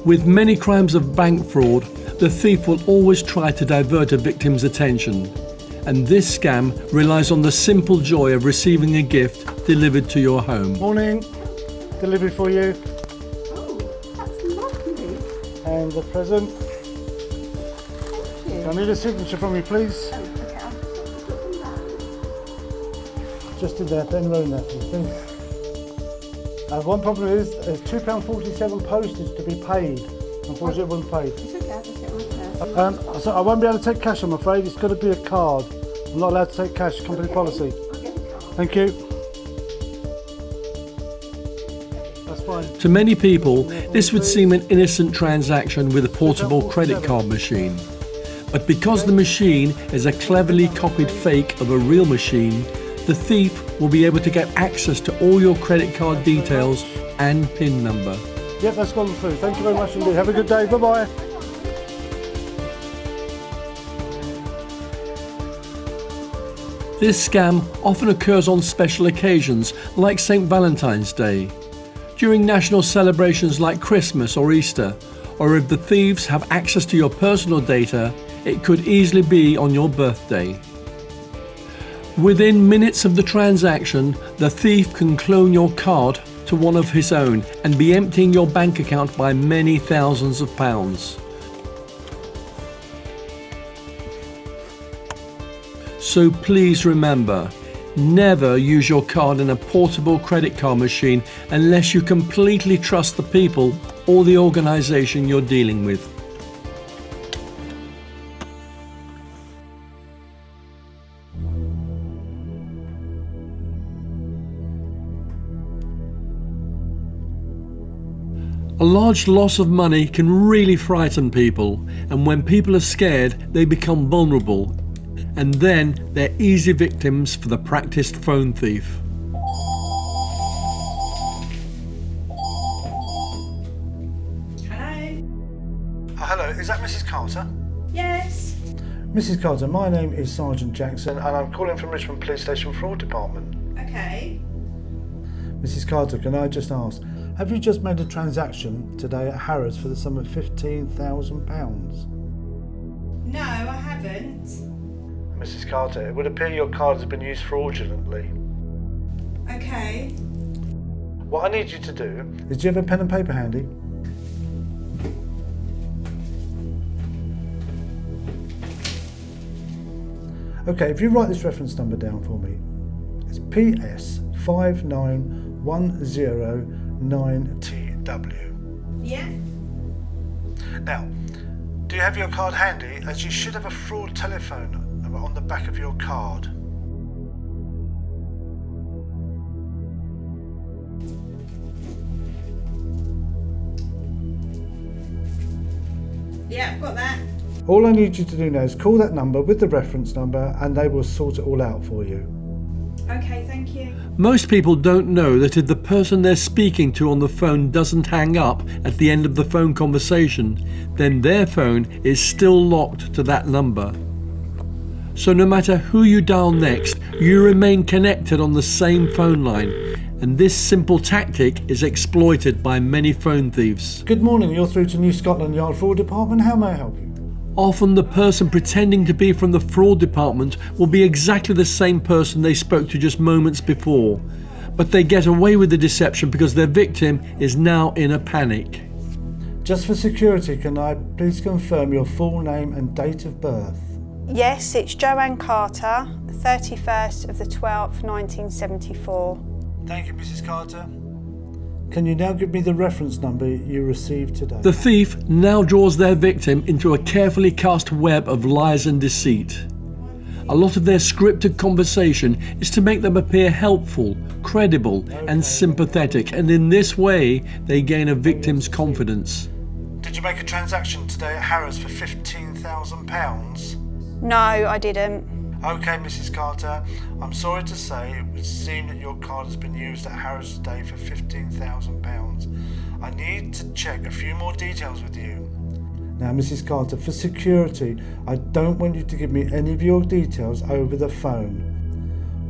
With many crimes of bank fraud, the thief will always try to divert a victim's attention. And this scam relies on the simple joy of receiving a gift delivered to your home. Morning, delivery for you. Oh, that's lovely. And the present. Thank you. I need a signature from you, please. Oh, okay, I'll just put that. Just in there, then round that, please. One problem is there's £2.47 postage to be paid. Unfortunately, it wasn't paid. It's okay, I'll just get my purse. So I won't be able to take cash, I'm afraid. It's got to be a card. I'm not allowed to take cash, company policy. I'll get the card. Thank you. That's fine. To many people, this would seem an innocent transaction with a portable credit card machine. But because the machine is a cleverly copied fake of a real machine, the thief will be able to get access to all your credit card details and PIN number. Yep, that's gone through. Thank you very much indeed. Have a good day. Bye-bye. This scam often occurs on special occasions like St. Valentine's Day, during national celebrations like Christmas or Easter, or if the thieves have access to your personal data, it could easily be on your birthday. Within minutes of the transaction, the thief can clone your card to one of his own and be emptying your bank account by many thousands of pounds. So please remember, never use your card in a portable credit card machine unless you completely trust the people or the organisation you're dealing with. A large loss of money can really frighten people, and when people are scared, they become vulnerable, and then they're easy victims for the practiced phone thief. Hello? Hello, is that Mrs. Carter? Yes. Mrs. Carter, my name is Sergeant Jackson and I'm calling from Richmond Police Station Fraud Department. Okay. Mrs. Carter, can I just ask, have you just made a transaction today at Harrods for the sum of £15,000? No, I haven't. Mrs. Carter, it would appear your card has been used fraudulently. Okay. What I need you to do is, do you have a pen and paper handy? Okay, if you write this reference number down for me, it's PS59109TW. Yeah? Now, do you have your card handy, as you should have a fraud telephone number on the back of your card? Yeah, I've got that. All I need you to do now is call that number with the reference number and they will sort it all out for you. Okay, thank you. Most people don't know that if the person they're speaking to on the phone doesn't hang up at the end of the phone conversation, then their phone is still locked to that number. So no matter who you dial next, you remain connected on the same phone line, and this simple tactic is exploited by many phone thieves. Good morning, you're through to New Scotland Yard Fraud Department. How may I help you? Often the person pretending to be from the fraud department will be exactly the same person they spoke to just moments before, but they get away with the deception because their victim is now in a panic. Just for security, can I please confirm your full name and date of birth? Yes, it's Joanne Carter, 31st of the 12th, 1974. Thank you, Mrs. Carter. Can you now give me the reference number you received today? The thief now draws their victim into a carefully cast web of lies and deceit. A lot of their scripted conversation is to make them appear helpful, credible, and sympathetic, and in this way they gain a victim's confidence. Did you make a transaction today at Harrods for £15,000? No, I didn't. Okay, Mrs. Carter, I'm sorry to say it would seem that your card has been used at Harrods today for £15,000. I need to check a few more details with you. Now, Mrs. Carter, for security, I don't want you to give me any of your details over the phone.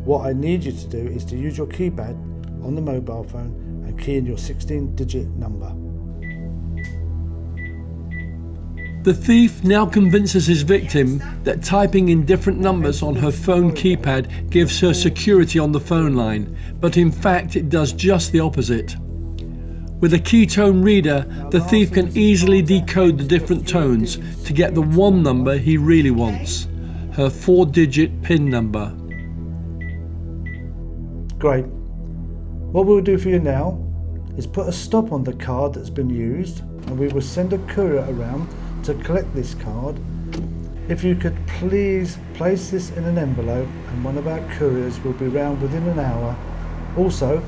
What I need you to do is to use your keypad on the mobile phone and key in your 16-digit number. The thief now convinces his victim that typing in different numbers on her phone keypad gives her security on the phone line, but in fact it does just the opposite. With a keytone reader, the thief can easily decode the different tones to get the one number he really wants, her 4-digit PIN number. Great. What we'll do for you now is put a stop on the card that's been used, and we will send a courier around to collect this card. If you could please place this in an envelope, and one of our couriers will be round within an hour. Also,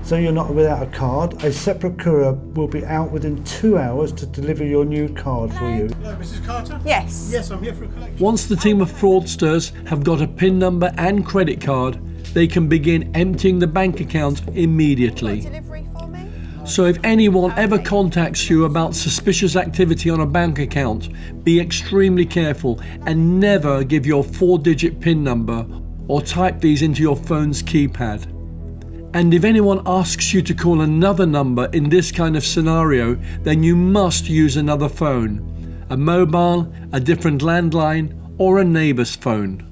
so you're not without a card, a separate courier will be out within 2 hours to deliver your new card for you. Hello, Mrs. Carter? Yes. Yes, I'm here for a collection. Once the team of fraudsters have got a PIN number and credit card, they can begin emptying the bank account immediately. Delivery for me? So if anyone ever contacts you about suspicious activity on a bank account, be extremely careful and never give your 4-digit PIN number or type these into your phone's keypad. And if anyone asks you to call another number in this kind of scenario, then you must use another phone, a mobile, a different landline, or a neighbour's phone.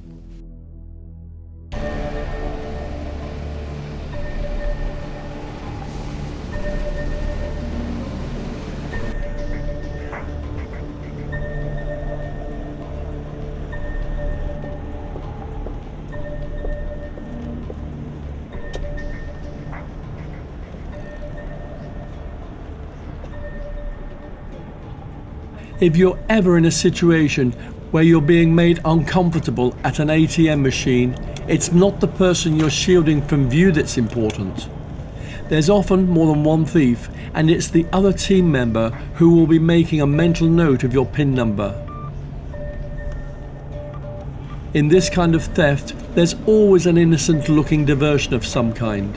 If you're ever in a situation where you're being made uncomfortable at an ATM machine, it's not the person you're shielding from view that's important. There's often more than one thief, and it's the other team member who will be making a mental note of your PIN number. In this kind of theft, there's always an innocent-looking diversion of some kind.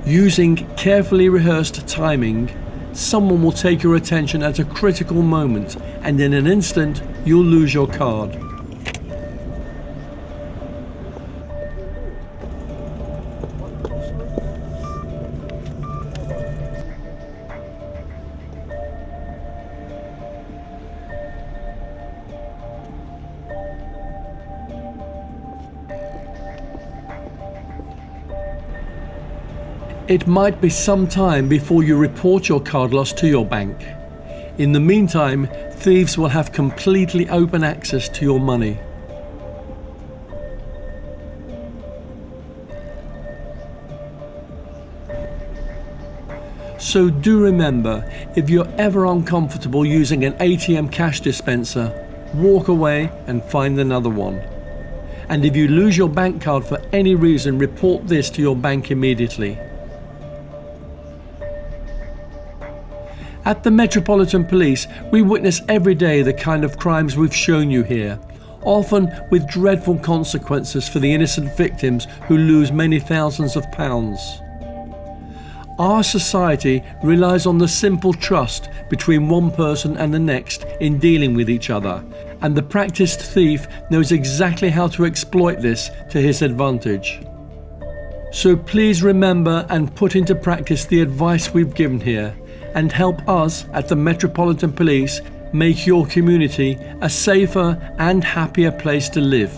Using carefully rehearsed timing, someone will take your attention at a critical moment, and in an instant, you'll lose your card. It might be some time before you report your card loss to your bank. In the meantime, thieves will have completely open access to your money. So do remember, if you're ever uncomfortable using an ATM cash dispenser, walk away and find another one. And if you lose your bank card for any reason, report this to your bank immediately. At the Metropolitan Police, we witness every day the kind of crimes we've shown you here, often with dreadful consequences for the innocent victims who lose many thousands of pounds. Our society relies on the simple trust between one person and the next in dealing with each other, and the practiced thief knows exactly how to exploit this to his advantage. So please remember and put into practice the advice we've given here, and help us at the Metropolitan Police make your community a safer and happier place to live.